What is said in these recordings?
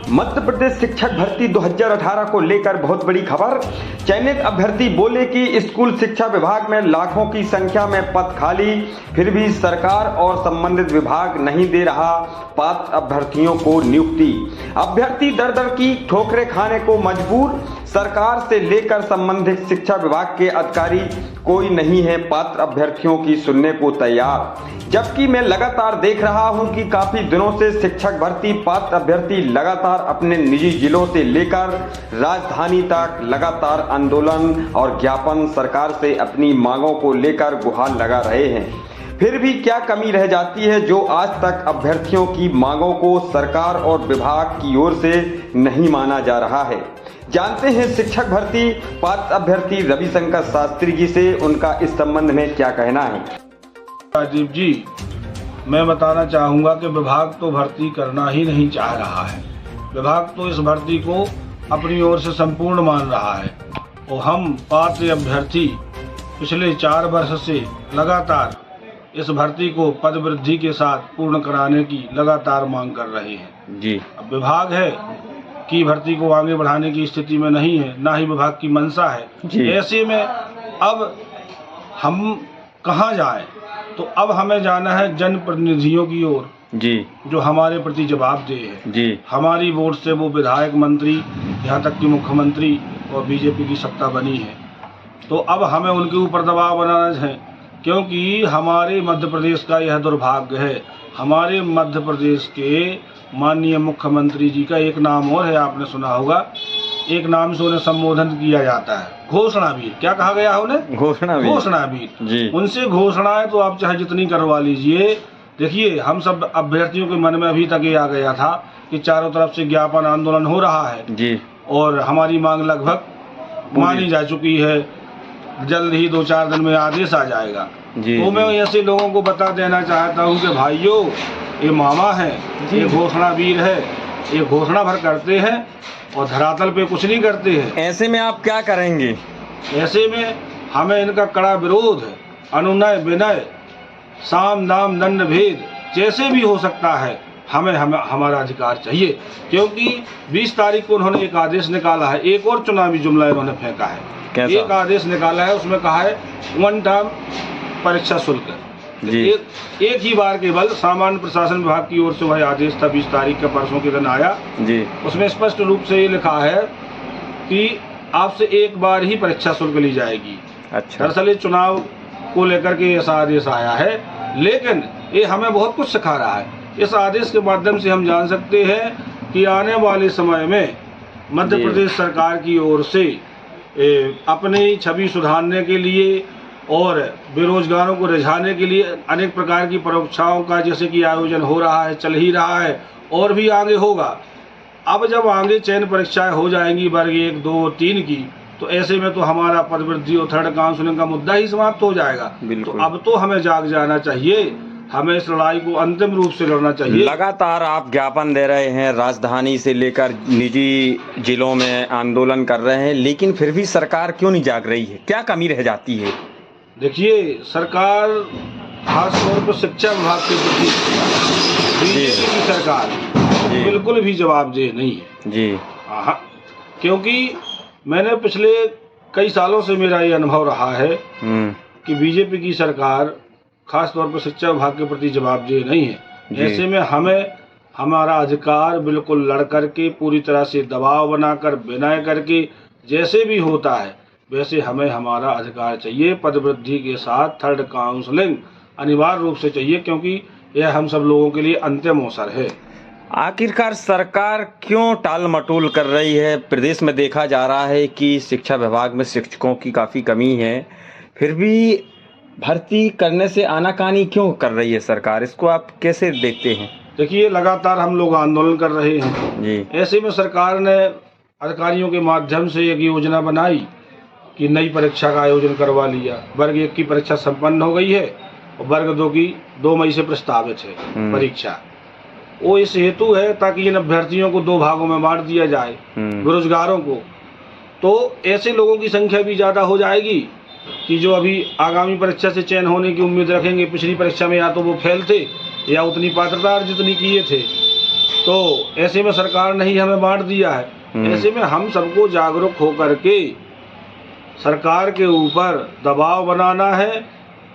मध्य प्रदेश शिक्षक भर्ती 2018 को लेकर बहुत बड़ी खबर। चयनित अभ्यर्थी बोले कि स्कूल शिक्षा विभाग में लाखों की संख्या में पद खाली, फिर भी सरकार और संबंधित विभाग नहीं दे रहा पात्र अभ्यर्थियों को नियुक्ति। अभ्यर्थी दर दर की ठोकरें खाने को मजबूर। सरकार से लेकर संबंधित शिक्षा विभाग के अधिकारी कोई नहीं है पात्र अभ्यर्थियों की सुनने को तैयार। जबकि मैं लगातार देख रहा हूं कि काफी दिनों से शिक्षक भर्ती पात्र अभ्यर्थी लगातार अपने निजी जिलों से लेकर राजधानी तक लगातार आंदोलन और ज्ञापन सरकार से अपनी मांगों को लेकर गुहार लगा रहे हैं। फिर भी क्या कमी रह जाती है जो आज तक अभ्यर्थियों की मांगों को सरकार और विभाग की ओर से नहीं माना जा रहा है। जानते हैं शिक्षक भर्ती पात्र अभ्यर्थी रविशंकर शास्त्री जी से, उनका इस संबंध में क्या कहना है। राजीव जी, मैं बताना चाहूँगा कि विभाग तो भर्ती करना ही नहीं चाह रहा है। विभाग तो इस भर्ती को अपनी ओर से संपूर्ण मान रहा है और हम पात्र अभ्यर्थी पिछले 4 वर्ष से लगातार इस भर्ती को पद वृद्धि के साथ पूर्ण कराने की लगातार मांग कर रहे हैं जी। अब विभाग है कि भर्ती को आगे बढ़ाने की स्थिति में नहीं है, ना ही विभाग की मंशा है। ऐसे में अब हम कहाँ जाएं? तो अब हमें जाना है जनप्रतिनिधियों की ओर जी, जो हमारे प्रति जवाबदेह है जी। हमारी वोट से वो विधायक, मंत्री, यहाँ तक कि मुख्यमंत्री और बीजेपी की सत्ता बनी है। तो अब हमें उनके ऊपर दबाव बनाना है, क्योंकि हमारे मध्य प्रदेश का यह दुर्भाग्य है। हमारे मध्य प्रदेश के माननीय मुख्यमंत्री जी का एक नाम और है, आपने सुना होगा, एक नाम से उन्हें संबोधन किया जाता है, घोषणावीर। क्या कहा गया उन्हें? घोषणावीर जी। उनसे घोषणाएं तो आप चाहे जितनी करवा लीजिए। देखिए, हम सब अभ्यर्थियों के मन में अभी तक ये आ गया था कि चारों तरफ से ज्ञापन आंदोलन हो रहा है जी, और हमारी मांग लगभग मानी जा चुकी है। जल्द ही 2-4 दिन में आदेश आ जाएगा जी। तो मैं ऐसे लोगों को बता देना चाहता हूँ कि भाइयों, ये मामा है, ये घोषणावीर है, ये घोषणा भर करते हैं और धरातल पे कुछ नहीं करते हैं। ऐसे में आप क्या करेंगे? ऐसे में हमें इनका कड़ा विरोध है। अनुनय विनय, साम दाम दंड भेद जैसे भी हो सकता है, हमें हमारा अधिकार चाहिए। क्योंकि 20 तारीख को उन्होंने एक आदेश निकाला है, एक और चुनावी जुमला इन्होंने फेंका है। एक आदेश निकाला है, उसमें कहा है 1 टर्म परीक्षा शुल्क जी। एक ही बार केवल सामान्य प्रशासन विभाग की ओर से वह आदेश था, 20 तारीख का परसों के दिन आया जी। उसमें स्पष्ट रूप से ये लिखा है कि आपसे एक बार ही परीक्षा शुल्क ली जाएगी। अच्छा। दरअसल चुनाव को लेकर के ऐसा आदेश आया है, लेकिन ये हमें बहुत कुछ सिखा रहा है। इस आदेश के माध्यम से हम जान सकते हैं कि आने वाले समय में मध्य प्रदेश सरकार की ओर से अपनी छवि सुधारने के लिए और बेरोजगारों को रिझाने के लिए अनेक प्रकार की परीक्षाओं का जैसे कि आयोजन हो रहा है, चल ही रहा है और भी आगे होगा। अब जब आगे चयन परीक्षाएं हो जाएंगी वर्ग 1, 2 और 3 की, तो ऐसे में तो हमारा पद वृद्धि और थर्ड काउंसलिंग का मुद्दा ही समाप्त हो जाएगा। तो अब तो हमें जाग जाना चाहिए, हमें इस लड़ाई को अंतिम रूप से लड़ना चाहिए। लगातार आप ज्ञापन दे रहे हैं, राजधानी से लेकर निजी जिलों में आंदोलन कर रहे हैं, लेकिन फिर भी सरकार क्यों नहीं जाग रही है? क्या कमी रह जाती है? देखिए, सरकार खासतौर पर शिक्षा विभाग के प्रति बीजेपी की सरकार बिल्कुल भी जवाबदेह नहीं है जी। हाँ, क्योंकि मैंने पिछले कई सालों से मेरा ये अनुभव रहा है कि बीजेपी की सरकार खासतौर पर शिक्षा विभाग के प्रति जवाबदेह नहीं है। ऐसे में हमें हमारा अधिकार बिल्कुल लड़ करके, पूरी तरह से दबाव बनाकर, विनय करके, जैसे भी होता है वैसे हमें हमारा अधिकार चाहिए। पद वृद्धि के साथ थर्ड काउंसलिंग अनिवार्य रूप से चाहिए, क्योंकि यह हम सब लोगों के लिए अंतिम अवसर है। आखिरकार सरकार क्यों टाल मटोल कर रही है? प्रदेश में देखा जा रहा है कि शिक्षा विभाग में शिक्षकों की काफ़ी कमी है, फिर भी भर्ती करने से आनाकानी क्यों कर रही है सरकार? इसको आप कैसे देखते हैं? देखिए, लगातार हम लोग आंदोलन कर रहे हैं जी। ऐसे में सरकार ने अधिकारियों के माध्यम से एक योजना बनाई कि नई परीक्षा का आयोजन करवा लिया। वर्ग 1 की परीक्षा संपन्न हो गई है और वर्ग 2 की 2 मई से प्रस्तावित है परीक्षा। वो इस हेतु है ताकि इन अभ्यर्थियों को 2 भागों में बांट दिया जाए, बेरोजगारों को। तो ऐसे लोगों की संख्या भी ज़्यादा हो जाएगी कि जो अभी आगामी परीक्षा से चयन होने की उम्मीद रखेंगे। पिछली परीक्षा में या तो वो फेल थे या उतनी पात्रता अर्जित नहीं किए थे। तो ऐसे में सरकार ने ही हमें बांट दिया है। ऐसे में हम सबको जागरूक होकर के सरकार के ऊपर दबाव बनाना है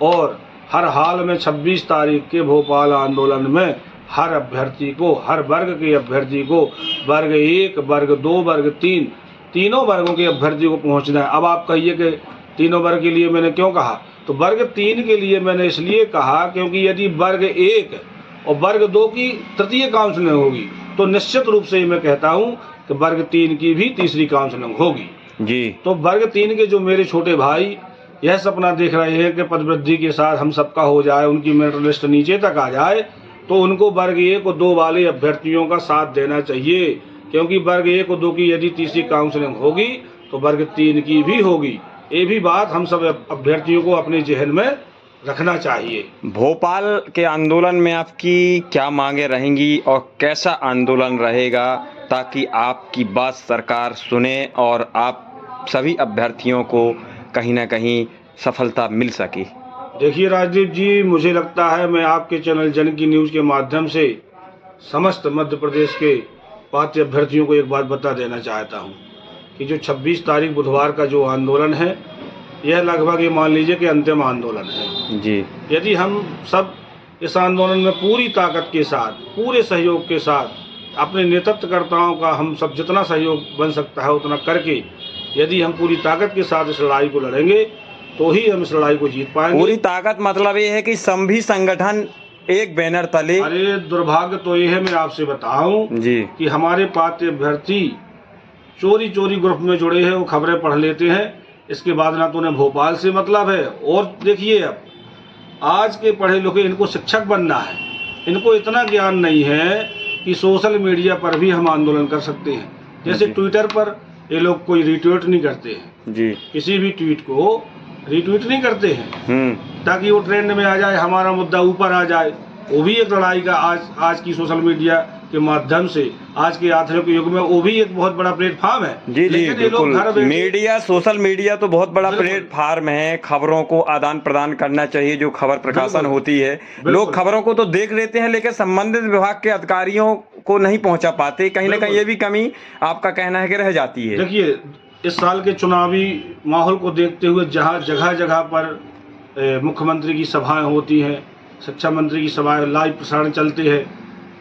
और हर हाल में 26 तारीख के भोपाल आंदोलन में हर अभ्यर्थी को, हर वर्ग के अभ्यर्थी को, वर्ग 1, वर्ग 2, वर्ग 3, तीनों वर्गों के अभ्यर्थी को पहुंचना है। अब आप कहिए कि तीनों वर्ग के लिए मैंने क्यों कहा, तो वर्ग 3 के लिए मैंने इसलिए कहा क्योंकि यदि वर्ग 1 और वर्ग 2 की तृतीय काउंसलिंग होगी तो निश्चित रूप से मैं कहता हूं कि वर्ग 3 की भी तीसरी काउंसलिंग होगी जी। तो वर्ग 3 के जो मेरे छोटे भाई यह सपना देख रहे हैं कि पदवृद्धि के साथ हम सबका हो जाए, उनकी मेरिट लिस्ट नीचे तक आ जाए, तो उनको वर्ग 1 और 2 वाले अभ्यर्थियों का साथ देना चाहिए, क्योंकि वर्ग 1 और 2 की यदि तीसरी काउंसलिंग होगी तो वर्ग 3 की भी होगी। ये भी बात हम सब अभ्यर्थियों को अपने जहन में रखना चाहिए। भोपाल के आंदोलन में आपकी क्या मांगे रहेंगी और कैसा आंदोलन रहेगा ताकि आपकी बात सरकार सुने और आप सभी अभ्यर्थियों को कहीं ना कहीं सफलता मिल सके? देखिए राजदीप जी, मुझे लगता है मैं आपके चैनल जन की न्यूज़ के माध्यम से समस्त मध्य प्रदेश के पात्र अभ्यर्थियों को एक बात बता देना चाहता हूं कि जो 26 तारीख बुधवार का जो आंदोलन है यह लगभग ये मान लीजिए कि अंतिम आंदोलन है जी। यदि हम सब इस आंदोलन में पूरी ताकत के साथ, पूरे सहयोग के साथ अपने नेतृत्वकर्ताओं का हम सब जितना सहयोग बन सकता है उतना करके यदि हम पूरी ताकत के साथ इस लड़ाई को लड़ेंगे तो ही हम इस लड़ाई को जीत पाएंगे। पूरी ताकत मतलब ये है कि सभी संगठन एक बैनर तले। अरे दुर्भाग्य तो ये है, मैं आपसे बताऊं जी कि हमारे पात्र अभ्यर्थी चोरी चोरी ग्रुप में जुड़े हैं, वो खबरें पढ़ लेते हैं, इसके बाद ना तो उन्हें भोपाल से मतलब है। और देखिए अब आज के पढ़े लिखे इनको शिक्षक बनना है, इनको इतना ज्ञान नहीं है कि सोशल मीडिया पर भी हम आंदोलन कर सकते हैं। जैसे ट्विटर पर ये लोग कोई रिट्वीट नहीं करते हैं जी, किसी भी ट्वीट को रिट्वीट नहीं करते हैं ताकि वो ट्रेंड में आ जाए, हमारा मुद्दा ऊपर आ जाए। वो भी एक लड़ाई का आज की सोशल मीडिया के माध्यम से आज के आधुनिक युग में वो भी एक बहुत बड़ा प्लेटफॉर्म है। जी जी बिल्कुल। मीडिया, सोशल मीडिया तो बहुत बड़ा प्लेटफॉर्म है। खबरों को आदान प्रदान करना चाहिए, जो खबर प्रकाशन होती है। लोग खबरों को तो देख लेते हैं लेकिन संबंधित विभाग के अधिकारियों को नहीं पहुंचा पाते। कहीं ना कहीं ये भी कमी आपका कहना है कि रह जाती है। देखिए इस साल के चुनावी माहौल को देखते हुए जहाँ जगह जगह पर मुख्यमंत्री की सभाएं होती हैं, शिक्षा मंत्री की सभाएं लाइव प्रसारण चलते हैं,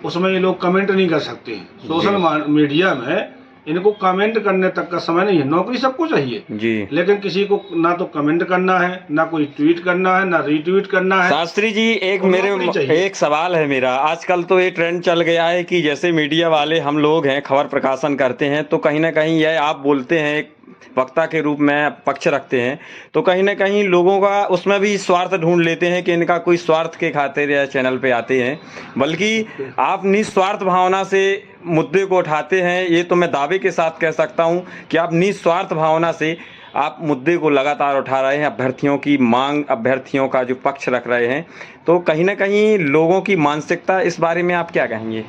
उसमें ये लोग कमेंट नहीं कर सकते हैं। सोशल मीडिया में इनको कमेंट करने तक का समय नहीं है। नौकरी सबको चाहिए जी, लेकिन किसी को ना तो कमेंट करना है, ना कोई ट्वीट करना है, ना रीट्वीट करना है। शास्त्री जी एक सवाल है मेरा। आजकल तो ये ट्रेंड चल गया है कि जैसे मीडिया वाले हम लोग हैं, खबर प्रकाशन करते हैं, तो कहीं ना कहीं यह आप बोलते हैं एक वक्ता के रूप में पक्ष रखते हैं, तो कहीं ना कहीं लोगों का उसमें भी स्वार्थ ढूंढ लेते हैं कि इनका कोई स्वार्थ के खातिर या चैनल पे आते हैं, बल्कि आप निस्वार्थ भावना से मुद्दे को उठाते हैं। ये तो मैं दावे के साथ कह सकता हूं कि आप निस्वार्थ भावना से आप मुद्दे को लगातार उठा रहे हैं, अभ्यर्थियों की मांग, अभ्यर्थियों का जो पक्ष रख रहे हैं, तो कहीं ना कहीं लोगों की मानसिकता, इस बारे में आप क्या कहेंगे?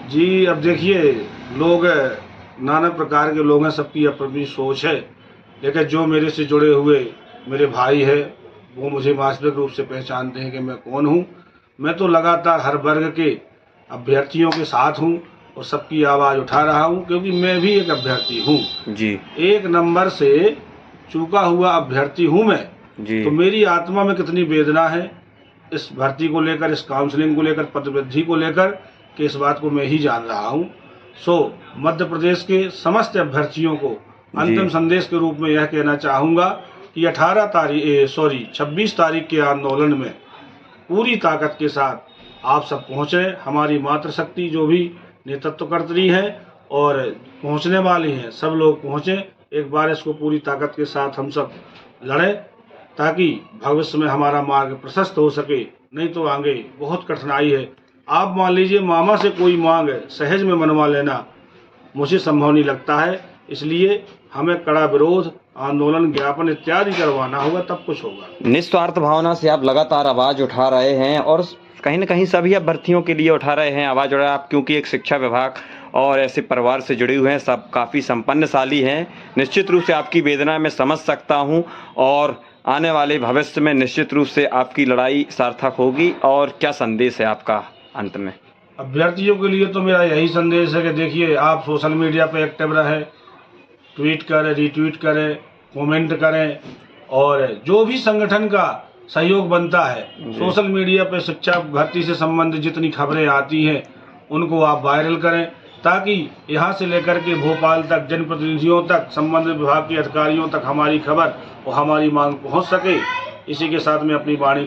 जी अब देखिए, लोग नाना प्रकार के लोग हैं, सबकी अपनी सोच है, लेकिन जो मेरे से जुड़े हुए मेरे भाई है वो मुझे वास्तविक रूप से पहचानते हैं कि मैं कौन हूँ। मैं तो लगातार हर वर्ग के अभ्यर्थियों के साथ हूँ और सबकी आवाज़ उठा रहा हूँ, क्योंकि मैं भी एक अभ्यर्थी हूँ जी, एक नंबर से चूका हुआ अभ्यर्थी हूँ मैं जी। तो मेरी आत्मा में कितनी वेदना है इस भर्ती को लेकर, इस काउंसलिंग को लेकर, पदवृद्धि को लेकर, कि इस बात को मैं ही जान रहा हूँ। मध्य प्रदेश के समस्त अभ्यर्थियों को अंतिम संदेश के रूप में यह कहना चाहूँगा कि 26 तारीख के आंदोलन में पूरी ताकत के साथ आप सब पहुँचे। हमारी मातृशक्ति जो भी नेतृत्वकर्त्री है और पहुँचने वाली हैं, सब लोग पहुँचे। एक बार इसको पूरी ताकत के साथ हम सब लड़ें ताकि भविष्य में हमारा मार्ग प्रशस्त हो सके, नहीं तो आगे बहुत कठिनाई है। आप मान लीजिए मामा से कोई मांग सहज में मनवा लेना मुझे संभव नहीं लगता है, इसलिए हमें कड़ा विरोध, आंदोलन, ज्ञापन इत्यादि करवाना होगा, तब कुछ होगा। निस्वार्थ भावना से आप लगातार आवाज उठा रहे हैं और कहीं ना कहीं सभी अभ्यर्थियों के लिए उठा रहे हैं आवाज उठा आप, क्योंकि एक शिक्षा विभाग और ऐसे परिवार से जुड़े हुए हैं, सब काफ़ी संपन्नशाली हैं। निश्चित रूप से आपकी वेदना मैं समझ सकता हूँ और आने वाले भविष्य में निश्चित रूप से आपकी लड़ाई सार्थक होगी। और क्या संदेश है आपका अंत में? अभ्यर्थियों के लिए तो मेरा यही संदेश है कि देखिए, आप सोशल मीडिया पे एक्टिव रहें, ट्वीट करें, रीट्वीट करें, कमेंट करें, और जो भी संगठन का सहयोग बनता है सोशल मीडिया पे शिक्षा भर्ती से संबंधित जितनी खबरें आती हैं उनको आप वायरल करें, ताकि यहाँ से लेकर के भोपाल तक, जनप्रतिनिधियों तक, संबंधित विभाग के अधिकारियों तक हमारी खबर और हमारी मांग पहुँच सके। इसी के साथ में अपनी वाणी